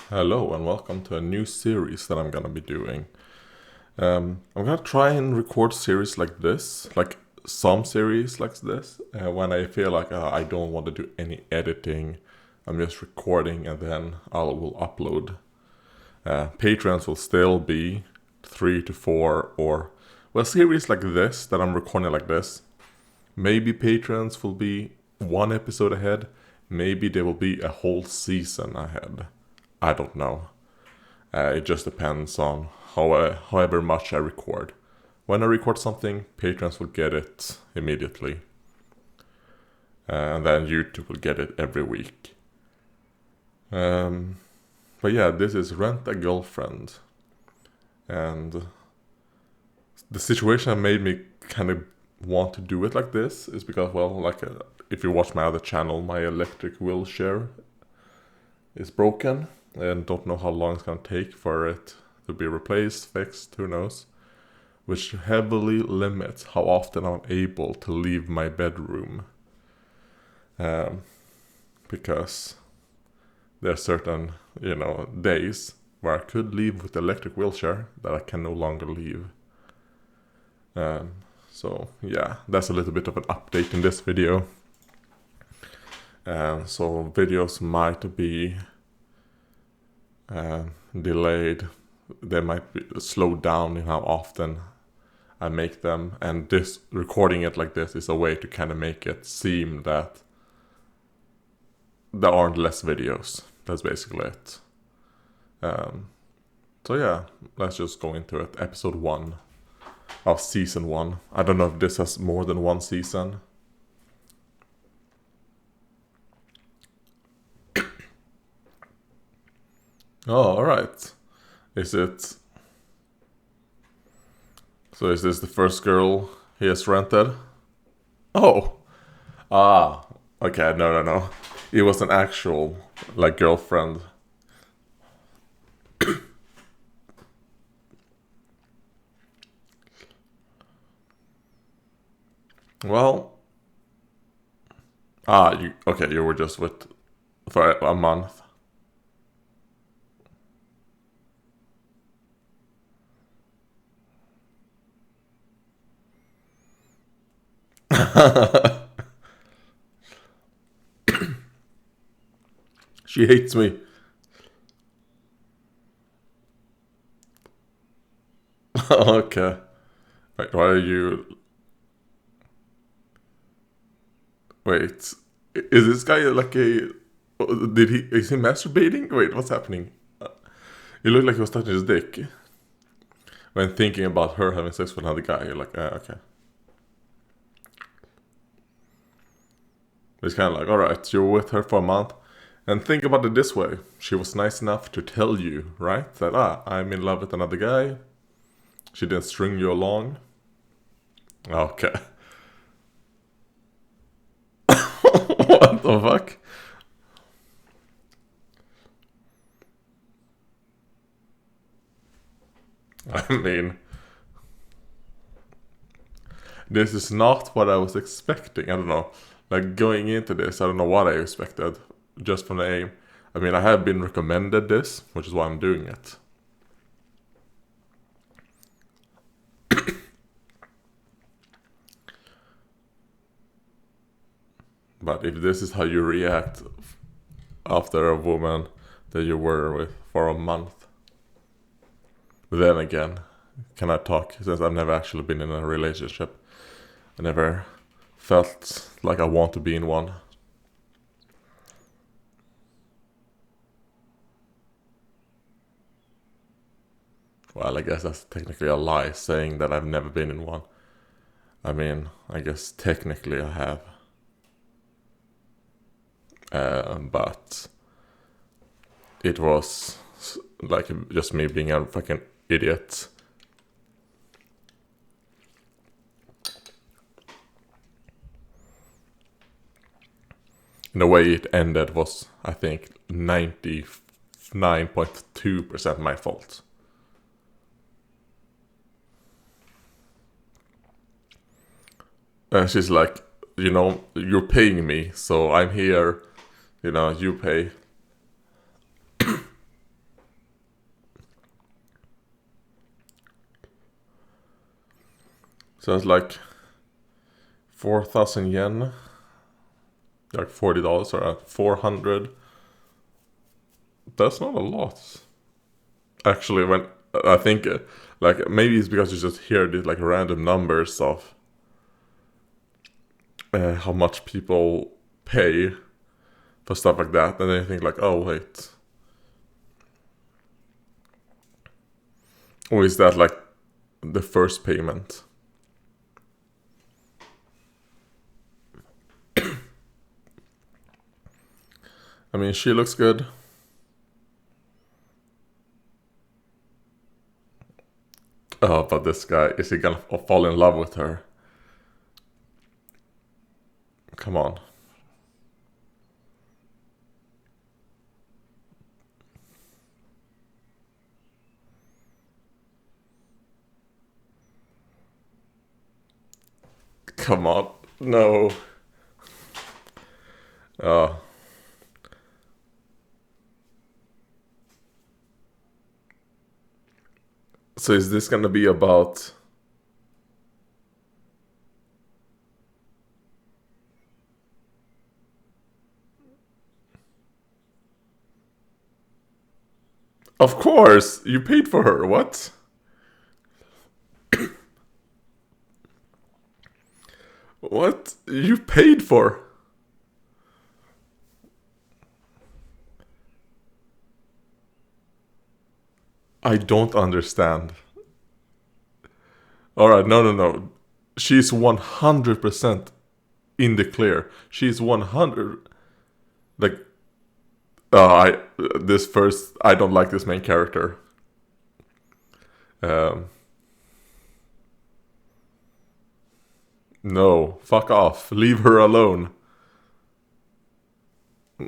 Hello and welcome to a new series that I'm gonna be doing. I'm gonna try and record series like this, like some series like this, when I feel like I don't want to do any editing. I'm just recording and then I will upload. Patreons will still be 3 to 4 or well series like this that I'm recording like this. Maybe Patreons will be one episode ahead. Maybe they will be a whole season ahead. I don't know. It just depends on however much I record. When I record something, patrons will get it immediately. And then YouTube will get it every week. But yeah, this is Rent a Girlfriend. And the situation that made me kind of want to do it like this is because, if you watch my other channel, my electric wheelchair is broken and don't know how long it's gonna take for it to be replaced, fixed, who knows. Which heavily limits how often I'm able to leave my bedroom. Because there are certain, days where I could leave with the electric wheelchair that I can no longer leave. So yeah, that's a little bit of an update in this video. So videos might be delayed. They might be slowed down in how often I make them, and this recording it like this is a way to kind of make it seem that there aren't less videos. That's basically it. So yeah, let's just go into it. Episode 1 of season 1. I don't know if this has more than one season. Oh, alright. Is it... So is this the first girl he has rented? Oh! Ah, okay, no. It was an actual, girlfriend. Well... you were just with... for a month. She hates me. Okay. Wait, why are you... Wait. Is this guy like a... Is he masturbating? Wait, what's happening? It looked like he was touching his dick. When thinking about her having sex with another guy, you're like, okay. It's kind of like, alright, you're with her for a month. And think about it this way. She was nice enough to tell you, right? That, I'm in love with another guy. She didn't string you along. Okay. What the fuck? I mean... This is not what I was expecting. I don't know. Like, going into this, I don't know what I expected. Just from the aim. I mean, I have been recommended this, which is why I'm doing it. But if this is how you react after a woman that you were with for a month, but then again, can I talk since I've never actually been in a relationship? I never felt like I want to be in one. Well, I guess that's technically a lie saying that I've never been in one. I mean, I guess technically I have. But it was like just me being a fucking idiot. And the way it ended was, I think, 99.2% my fault. She's like, you're paying me, so I'm here, you pay. So it's like 4,000 yen, like $40 or 400. That's not a lot. Actually, when I think like maybe it's because you just hear these like random numbers of how much people pay for stuff like that, and then you think like, oh wait, or is that like the first payment? I mean, she looks good. Oh, but this guy, is he gonna fall in love with her? Come on. Come on. No. Oh. So is this gonna be about... Of course! You paid for her, what? What? You paid for... I don't understand. Alright, no. She's 100% in the clear. She's 100... Like... I don't like this main character. No, fuck off. Leave her alone.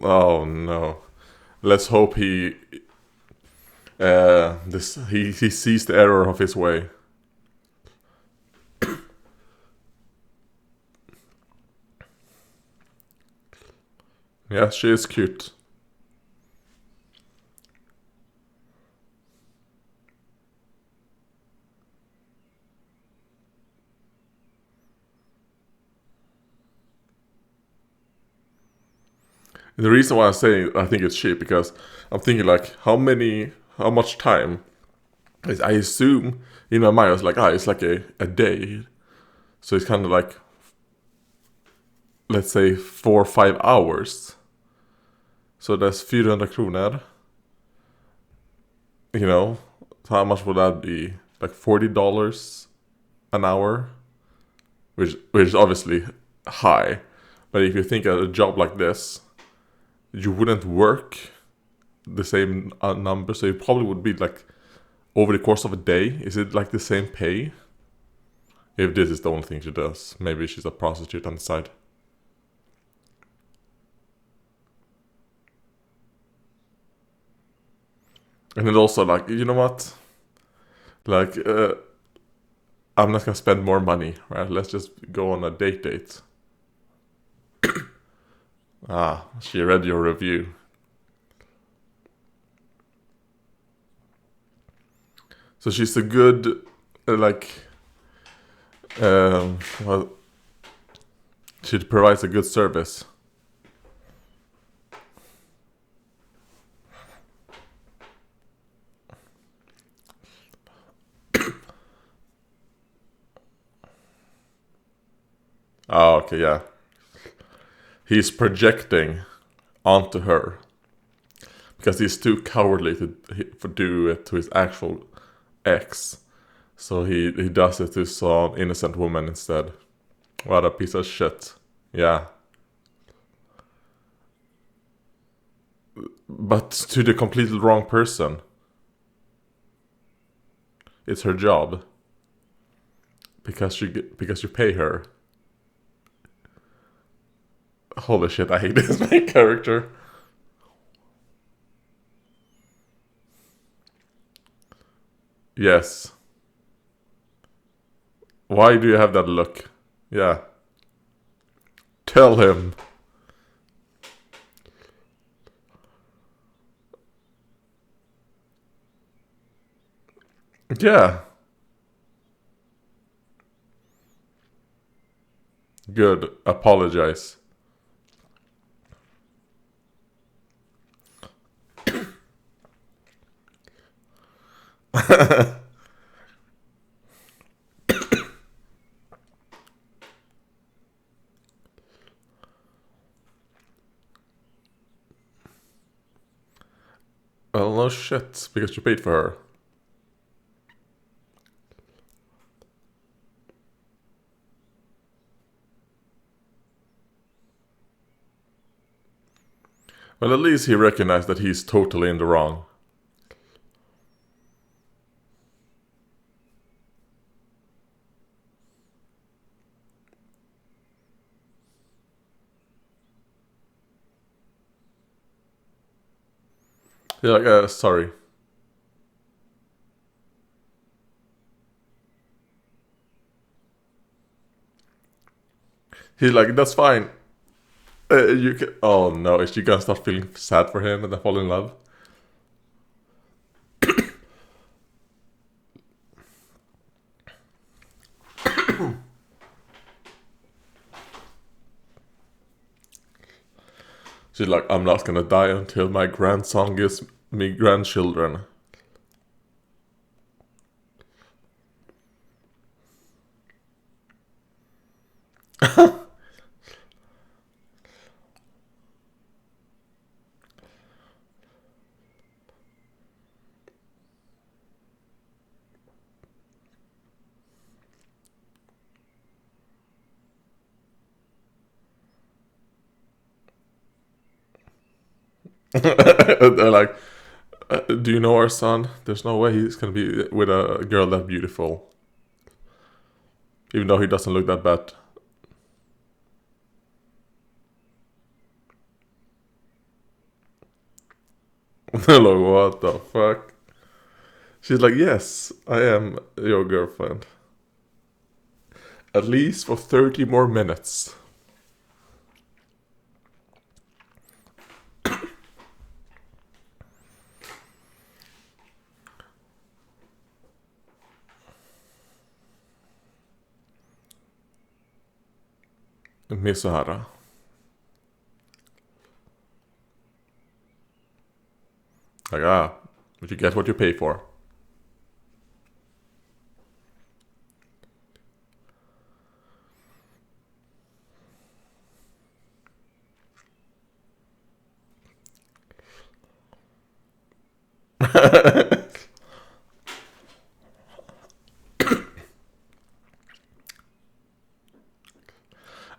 Oh no. Let's hope he he sees the error of his way. Yeah, she is cute. And the reason why I'm saying I think it's cheap because I'm thinking like how much time? I assume in my mind I was like it's like a day, so it's kind of like let's say 4 or 5 hours. So that's 400 kronor. You know, so how much would that be? Like $40 an hour, which is obviously high. But if you think of a job like this, you wouldn't work the same number, so it probably would be like over the course of a day. Is it like the same pay? If this is the only thing she does, maybe she's a prostitute on the side. And then also like, you know what? Like, I'm not gonna spend more money, right? Let's just go on a date. She read your review. So she's a good, like, well, she provides a good service. Oh, okay, yeah. He's projecting onto her because he's too cowardly to do it to his actual ex. So he does it to some innocent woman instead. What a piece of shit. Yeah. But to the completely wrong person. It's her job. Because you pay her. Holy shit, I hate this main character. Yes. Why do you have that look? Yeah. Tell him. Yeah. Good. Apologize. Well, no shit, because you paid for her. Well, at least he recognized that he's totally in the wrong. He's like, sorry. He's like, that's fine. You can. Oh no, is she gonna start feeling sad for him and then fall in love? She's like, I'm not gonna die until my grandson gives me grandchildren. They're like, do you know our son? There's no way he's gonna be with a girl that beautiful. Even though he doesn't look that bad. They're like, what the fuck? She's like, yes, I am your girlfriend. At least for 30 more minutes. Misuhara. Like, but you get what you pay for.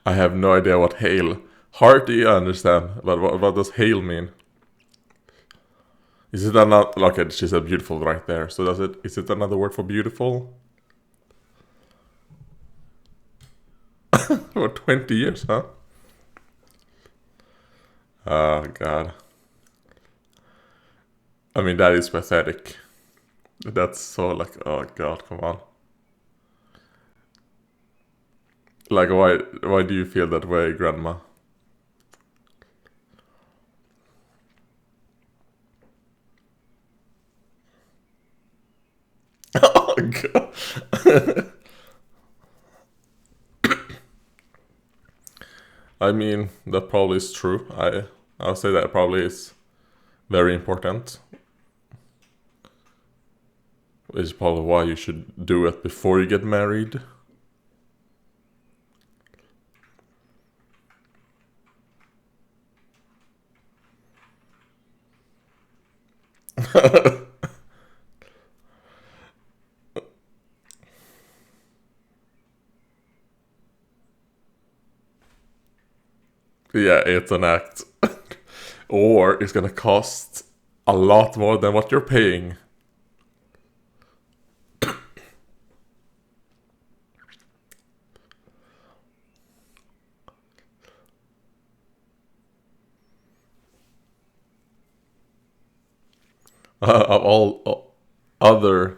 I have no idea what hail. Hearty, I understand, but what does hail mean? Is it another? Okay, she said beautiful right there. So does it? Is it another word for beautiful? For 20 years, huh? Oh god. I mean, that is pathetic. That's so like, oh god, come on. Like, why do you feel that way, Grandma? Oh god. I mean, that probably is true. I'll say that probably is very important. It's probably why you should do it before you get married. Yeah, it's an act. Or it's gonna cost a lot more than what you're paying. Of all other.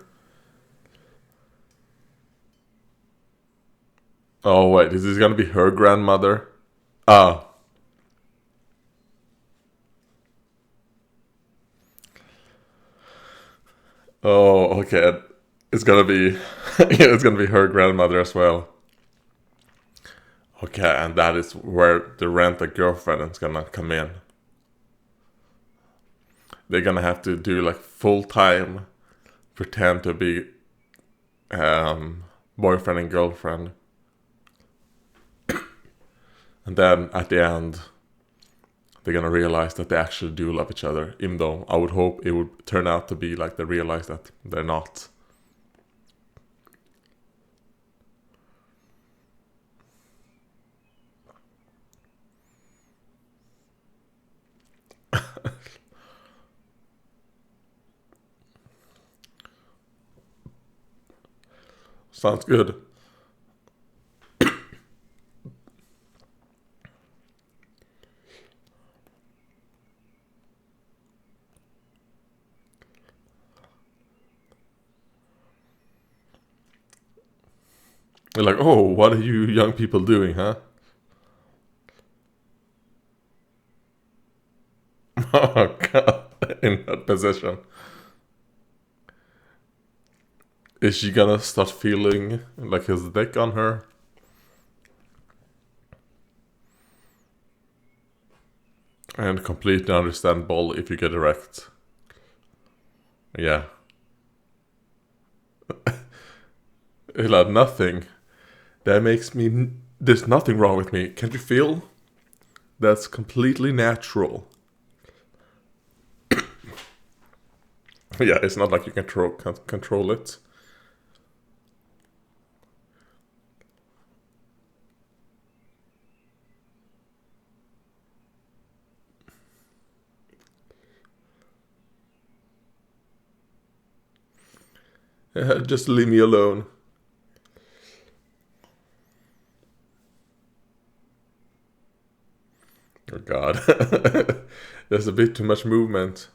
Oh wait, is this gonna be her grandmother? Ah. Oh, okay. It's gonna be, yeah, it's gonna be her grandmother as well. Okay, and that is where the rent-a-girlfriend is gonna come in. They're gonna have to do like full-time, pretend to be boyfriend and girlfriend. And then at the end, they're gonna realize that they actually do love each other, even though I would hope it would turn out to be like they realize that they're not. Sounds good. They're like, oh, what are you young people doing, huh? Oh god, in that position. Is she gonna start feeling like his dick on her? And completely understandable if you get erect. Yeah. Like, nothing. That makes me. There's nothing wrong with me. Can't you feel? That's completely natural. Yeah, it's not like you can't control it. Just leave me alone. Oh god. There's a bit too much movement.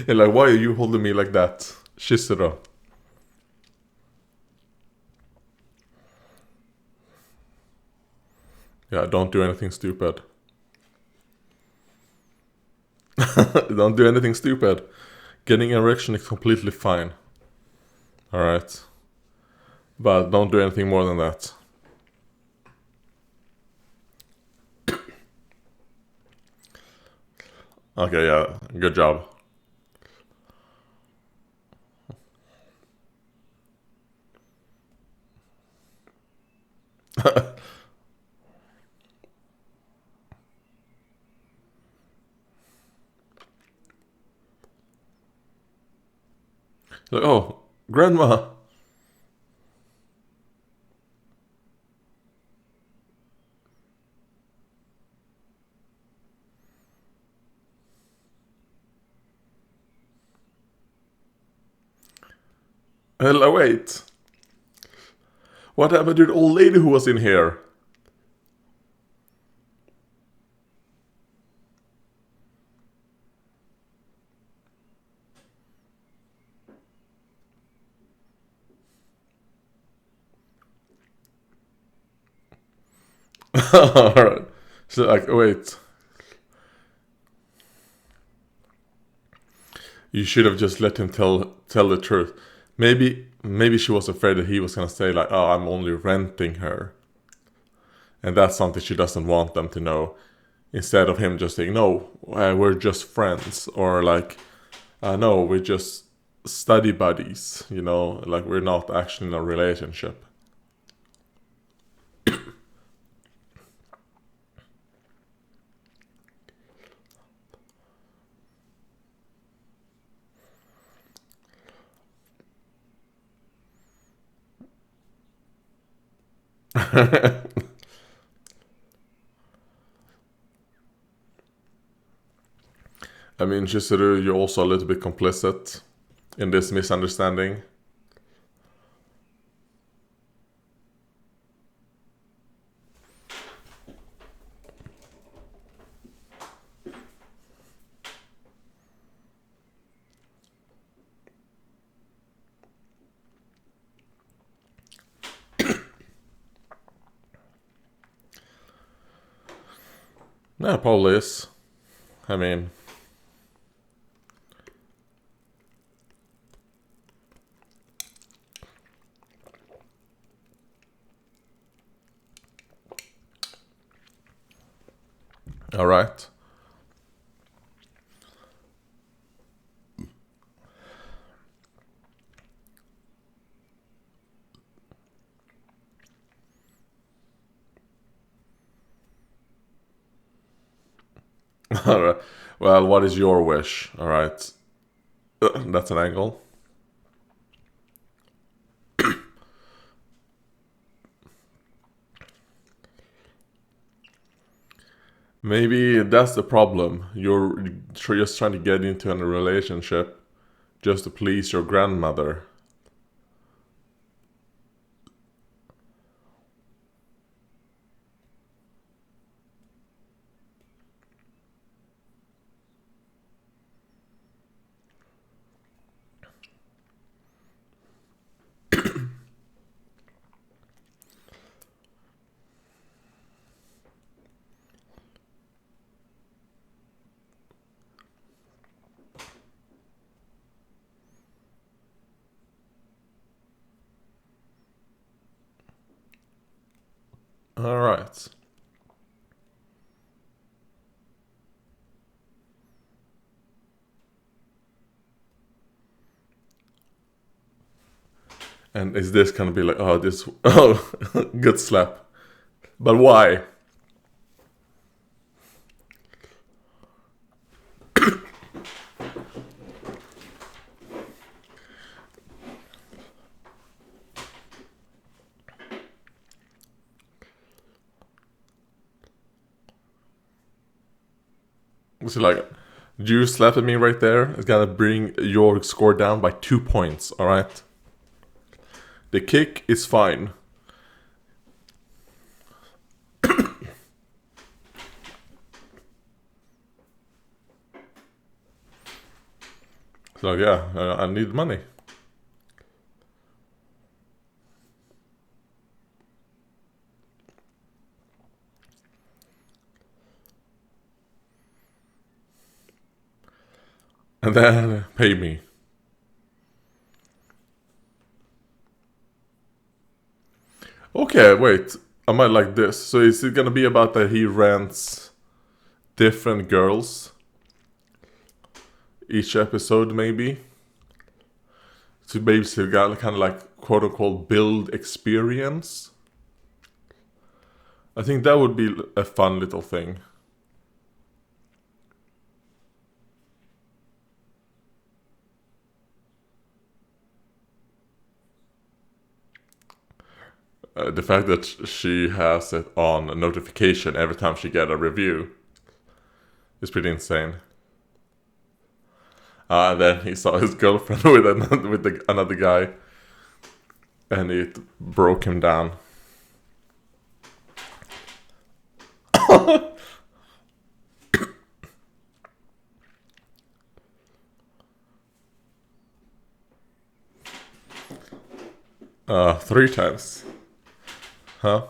And like, why are you holding me like that? Shizuru. Yeah, don't do anything stupid. Don't do anything stupid. Getting erection is completely fine. Alright. But don't do anything more than that. Okay, yeah, good job. Like, oh, grandma. Hello, wait. What happened to the old lady who was in here? Alright. So like, wait. You should have just let him tell the truth. Maybe she was afraid that he was gonna say like, oh, I'm only renting her. And that's something she doesn't want them to know. Instead of him just saying, no, we're just friends. Or like, no, we're just study buddies. You know, like we're not actually in a relationship. I mean, Chizuru, you're also a little bit complicit in this misunderstanding. Yeah, probably is. I mean, All right. All right. Well, what is your wish? All right. That's an angle. Maybe that's the problem. You're just trying to get into a relationship just to please your grandmother. All right. And is this gonna be like, oh, this, oh, good slap. But why? It's like, you slapped at me right there. It's gonna bring your score down by 2 points, alright? The kick is fine. So yeah, I need money. And then pay me. Okay, wait. I might like this. So is it gonna be about that he rents different girls each episode, maybe? To basically got kind of like quote unquote build experience. I think that would be a fun little thing. The fact that she has it on a notification every time she get a review is pretty insane. And then he saw his girlfriend with another guy, and it broke him down. 3 times. Huh?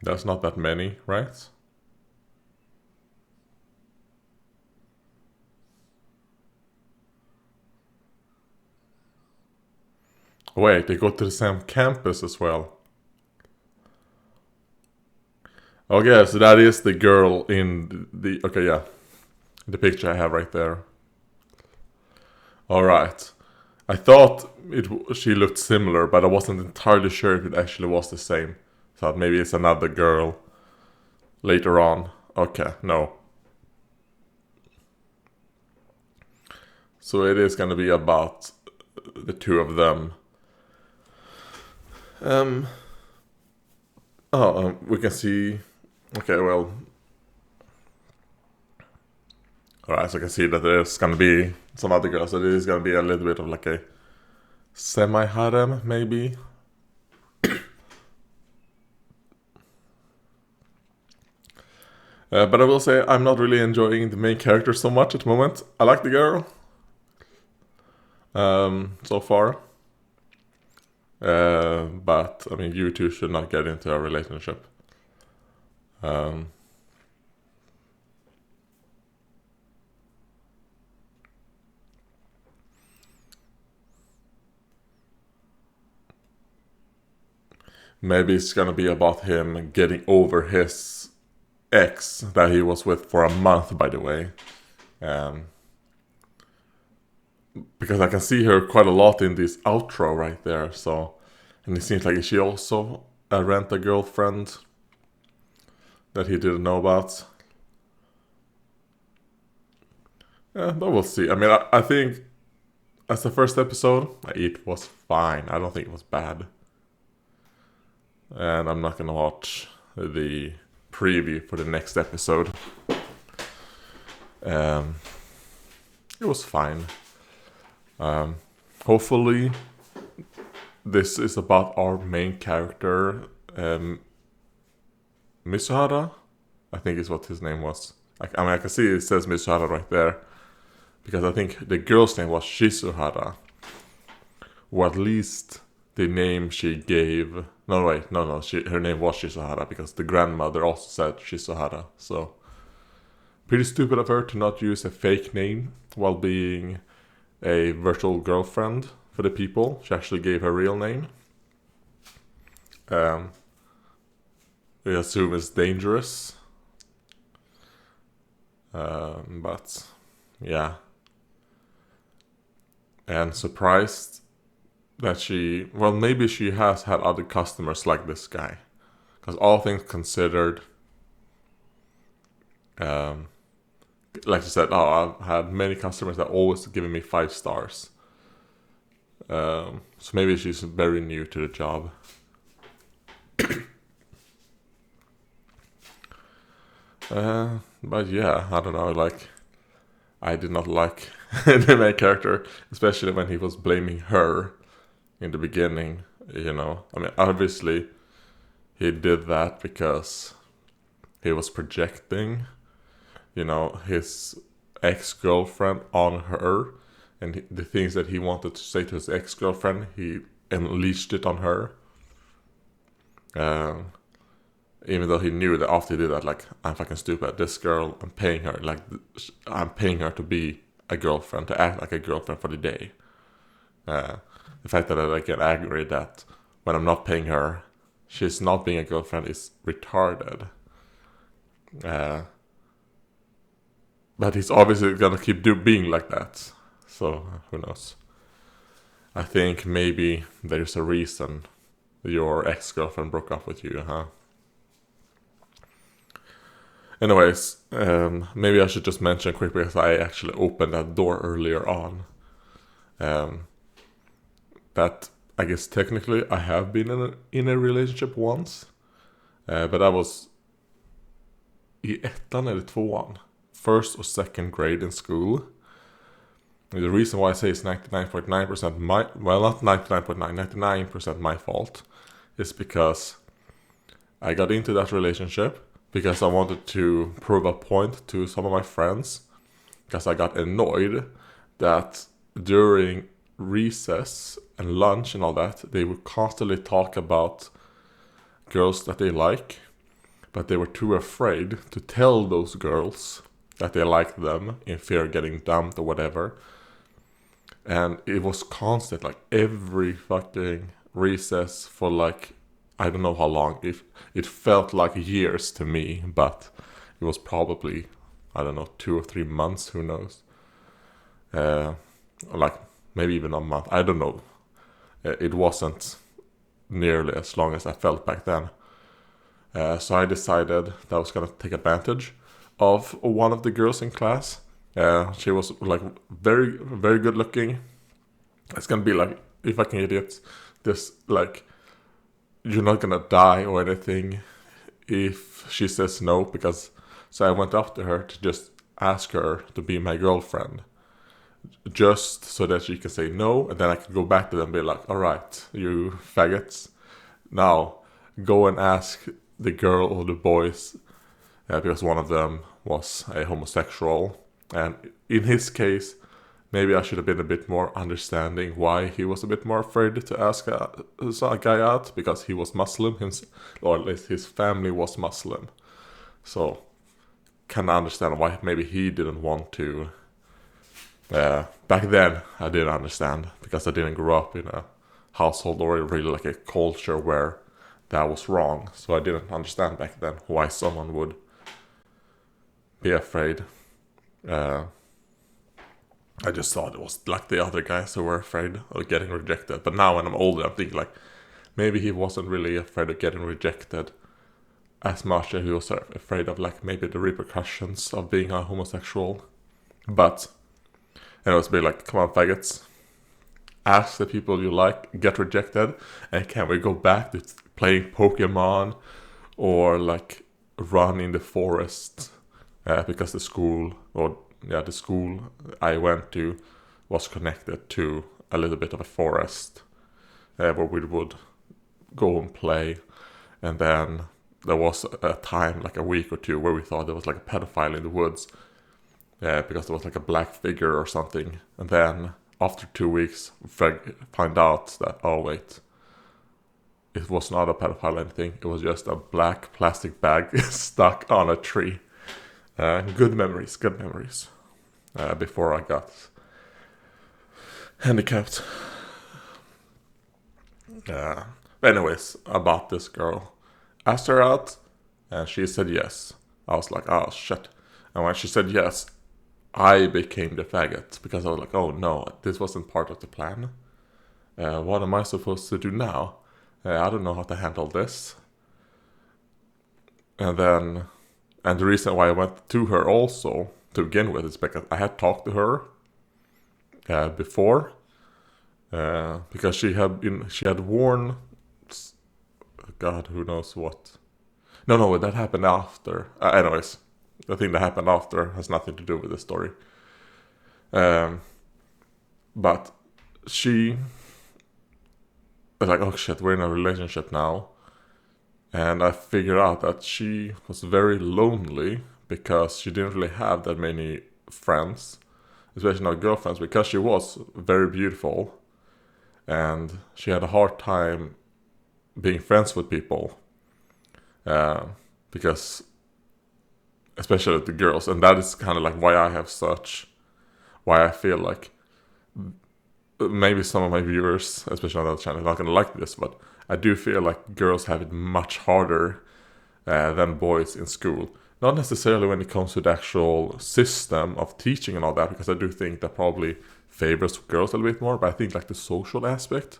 That's not that many, right? Wait, they go to the same campus as well. Okay, so that is the girl in the... Okay, yeah. The picture I have right there. Alright. I thought she looked similar, but I wasn't entirely sure if it actually was the same. Thought maybe it's another girl later on. Okay, no. So it is gonna be about the two of them. We can see... Okay, well... Alright, so I can see that there's gonna be some other girls. So it is gonna be a little bit of like a semi-harem, maybe. But I will say I'm not really enjoying the main character so much at the moment. I like the girl. So far. But, I mean, you two should not get into a relationship. maybe it's gonna be about him getting over his ex that he was with for a month, by the way. Because I can see her quite a lot in this outro right there, so... And it seems like, is she also a rent-a-girlfriend that he didn't know about? Yeah, but we'll see. I mean, I think as the first episode, it was fine. I don't think it was bad. And I'm not gonna watch the preview for the next episode. It was fine. Hopefully, this is about our main character, Misuhara. I think is what his name was. I mean, I can see it says Misuhara right there, because I think the girl's name was Shizuhara, or at least the name she gave. No, wait, no. Her name was Shizuhara because the grandmother also said Shizuhara. So, pretty stupid of her to not use a fake name while being a virtual girlfriend for the people. She actually gave her real name. We assume it's dangerous. But, yeah. And surprised that she... Well, maybe she has had other customers like this guy. Because all things considered... like I said, I've had many customers that always given me 5 stars. So maybe she's very new to the job. But yeah, I don't know, like... I did not like the main character, especially when he was blaming her in the beginning, you know. I mean, obviously, he did that because he was projecting, you know, his ex-girlfriend on her, and the things that he wanted to say to his ex-girlfriend, he unleashed it on her. Even though he knew that after he did that, like, I'm fucking stupid. This girl, I'm paying her to be a girlfriend, to act like a girlfriend for the day. The fact that I get angry that when I'm not paying her, she's not being a girlfriend is retarded. But he's obviously gonna keep being like that. So, who knows? I think maybe there's a reason your ex-girlfriend broke up with you, huh? Anyways, maybe I should just mention quick because I actually opened that door earlier on. That I guess technically I have been in a relationship once. But that was I ettan eller tvåan. First or second grade in school. The reason why I say it's 99.9% my... Well, not 99.9, 99% my fault. Is because I got into that relationship because I wanted to prove a point to some of my friends. Because I got annoyed that during recess and lunch and all that, they would constantly talk about girls that they like. But they were too afraid to tell those girls that they liked them in fear of getting dumped or whatever. And it was constant, like every fucking recess for like, I don't know how long. It felt like years to me, but it was probably, I don't know, 2 or 3 months, who knows. Like maybe even a month, I don't know. It wasn't nearly as long as I felt back then. So I decided that I was gonna take advantage of one of the girls in class. She was like very, very good looking. It's gonna be like, if I can idiot, this like, you're not gonna die or anything if she says no, because so I went up to her to just ask her to be my girlfriend, just so that she can say no, and then I could go back to them and be like, all right, you faggots, now go and ask the girl or the boys, because one of them was a homosexual, and in his case, maybe I should have been a bit more understanding why he was a bit more afraid to ask a guy out, because he was Muslim, or at least his family was Muslim. So, can understand why maybe he didn't want to. Back then, I didn't understand, because I didn't grow up in a household or really like a culture where that was wrong. So I didn't understand back then why someone would be afraid. I just thought it was like the other guys who were afraid of getting rejected. But now when I'm older, I'm thinking like, maybe he wasn't really afraid of getting rejected as much as he was afraid of like maybe the repercussions of being a homosexual. But it was be like, come on, faggots, ask the people you like, get rejected, and can we go back to playing Pokemon or like run in the forest? Because the school I went to was connected to a little bit of a forest where we would go and play. And then there was a time, like a week or two, where we thought there was like a pedophile in the woods because there was like a black figure or something. And then after 2 weeks, find out that, oh wait, it was not a pedophile or anything. It was just a black plastic bag stuck on a tree. Good memories. Before I got handicapped. Anyways, about this girl. Asked her out, and she said yes. I was like, oh shit. And when she said yes, I became the faggot. Because I was like, oh no, this wasn't part of the plan. What am I supposed to do now? I don't know how to handle this. And the reason why I went to her also to begin with is because I had talked to her before, because she had worn, God, who knows what. No, that happened after. Anyways, the thing that happened after has nothing to do with the story. But she was like, oh shit, we're in a relationship now. And I figured out that she was very lonely because she didn't really have that many friends, especially not girlfriends, because she was very beautiful and she had a hard time being friends with people, because especially the girls. And that is kind of like why I feel like maybe some of my viewers, especially on that channel, are not going to like this, but I do feel like girls have it much harder than boys in school. Not necessarily when it comes to the actual system of teaching and all that, because I do think that probably favors girls a little bit more, but I think like the social aspect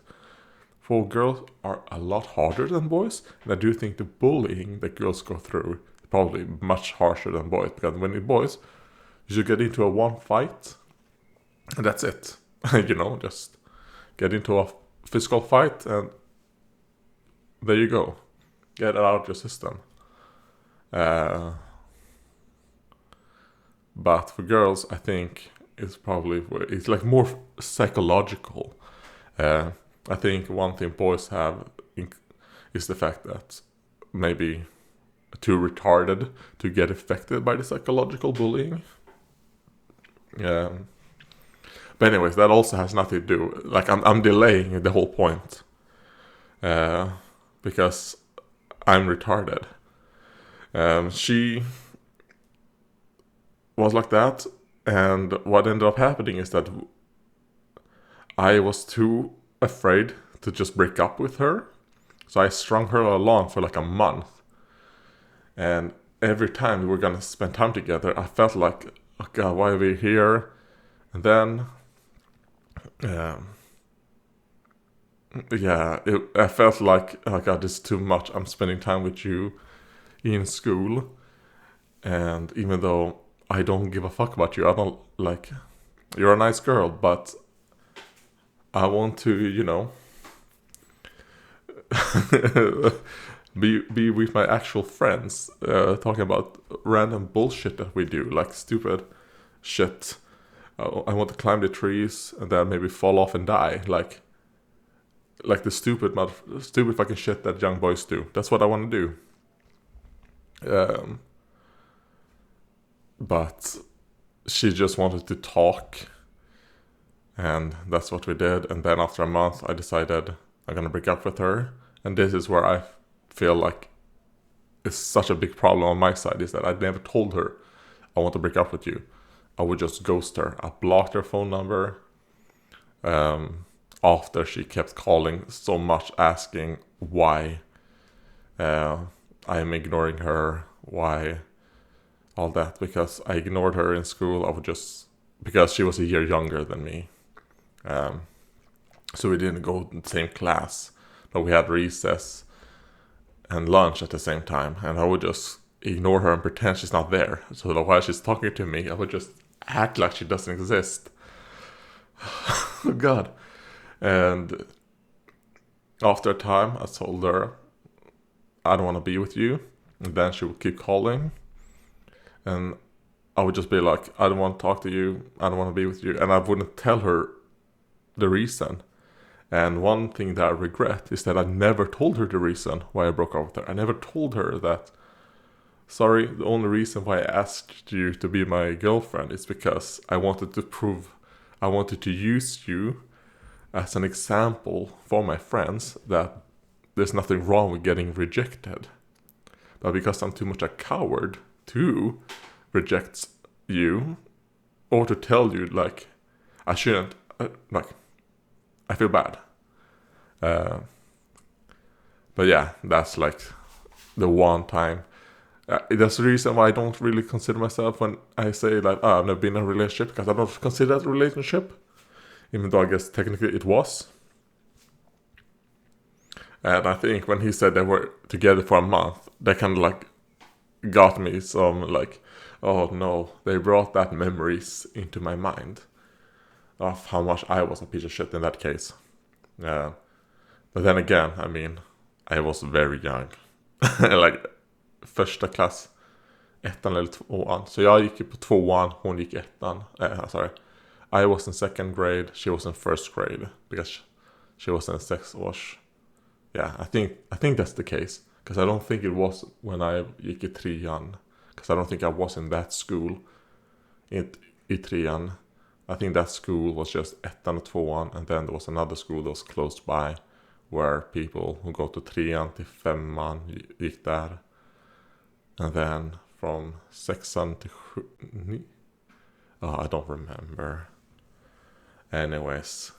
for girls are a lot harder than boys. And I do think the bullying that girls go through is probably much harsher than boys, because when you're boys, you should get into a one fight, and that's it. Just get into a physical fight, and there you go. Get it out of your system. But for girls, I think it's like more psychological. I think one thing boys have is the fact that maybe too retarded to get affected by the psychological bullying. But anyways, that also has nothing to do. Like I'm delaying the whole point, because I'm retarded. She was like that, and what ended up happening is that I was too afraid to just break up with her, so I strung her along for like a month. And every time we were gonna spend time together, I felt like, oh god, why are we here? And then I felt like, oh god, this is too much. I'm spending time with you in school, and even though I don't give a fuck about you, I don't like, you're a nice girl, but I want to, be with my actual friends, talking about random bullshit that we do, like stupid shit. I want to climb the trees and then maybe fall off and die, like the stupid fucking shit that young boys do. That's what I want to do. But she just wanted to talk, and that's what we did. And then after a month, I decided I'm gonna break up with her. And this is where I feel like it's such a big problem on my side, is that I never told her I want to break up with you. I would just ghost her. I blocked her phone number after she kept calling so much, asking why I'm ignoring her. Why? All that, because I ignored her in school. Because she was a year younger than me. So we didn't go in the same class, but we had recess and lunch at the same time, and I would just ignore her and pretend she's not there. So that while she's talking to me, I would just act like she doesn't exist. Oh God. And after a time, I told her, I don't want to be with you. And then she would keep calling. And I would just be like, I don't want to talk to you. I don't want to be with you. And I wouldn't tell her the reason. And one thing that I regret is that I never told her the reason why I broke up with her. I never told her that, sorry, the only reason why I asked you to be my girlfriend is because I wanted to use you as an example for my friends that there's nothing wrong with getting rejected. But because I'm too much a coward to reject you, or to tell you, like, I shouldn't, I feel bad. But yeah, that's like the one time. That's the reason why I don't really consider myself, when I say like, oh, I've never been in a relationship, because I don't consider that a relationship, even though I guess technically it was. And I think when he said they were together for a month, that kind of like got me some like, oh no, they brought that memories into my mind of how much I was a piece of shit in that case. But then again, I mean, I was very young. Like första klass, ettan eller tvåan. Så jag gick ju på tvåan, hon gick ettan. Sorry. I was in second grade, she was in first grade. Because she was in 6 års. Yeah, I think that's the case. Because I don't think it was when I gick i trean. Because I don't think I was in that school i trean. I think that school was just ettan och tvåan, and then there was another school that was close by where people who go to trean till femman gick där. And then from sexan to I don't remember. Anyways.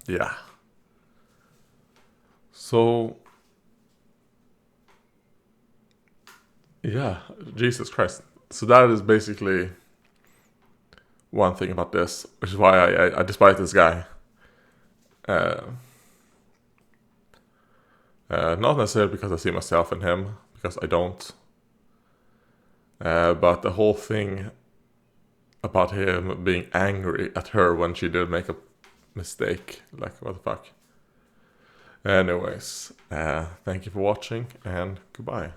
Yeah. So, yeah, Jesus Christ. So that is basically one thing about this, which is why I despise this guy. Not necessarily because I see myself in him, because I don't. But the whole thing about him being angry at her when she did make a mistake, like, what the fuck. Anyways, thank you for watching, and goodbye.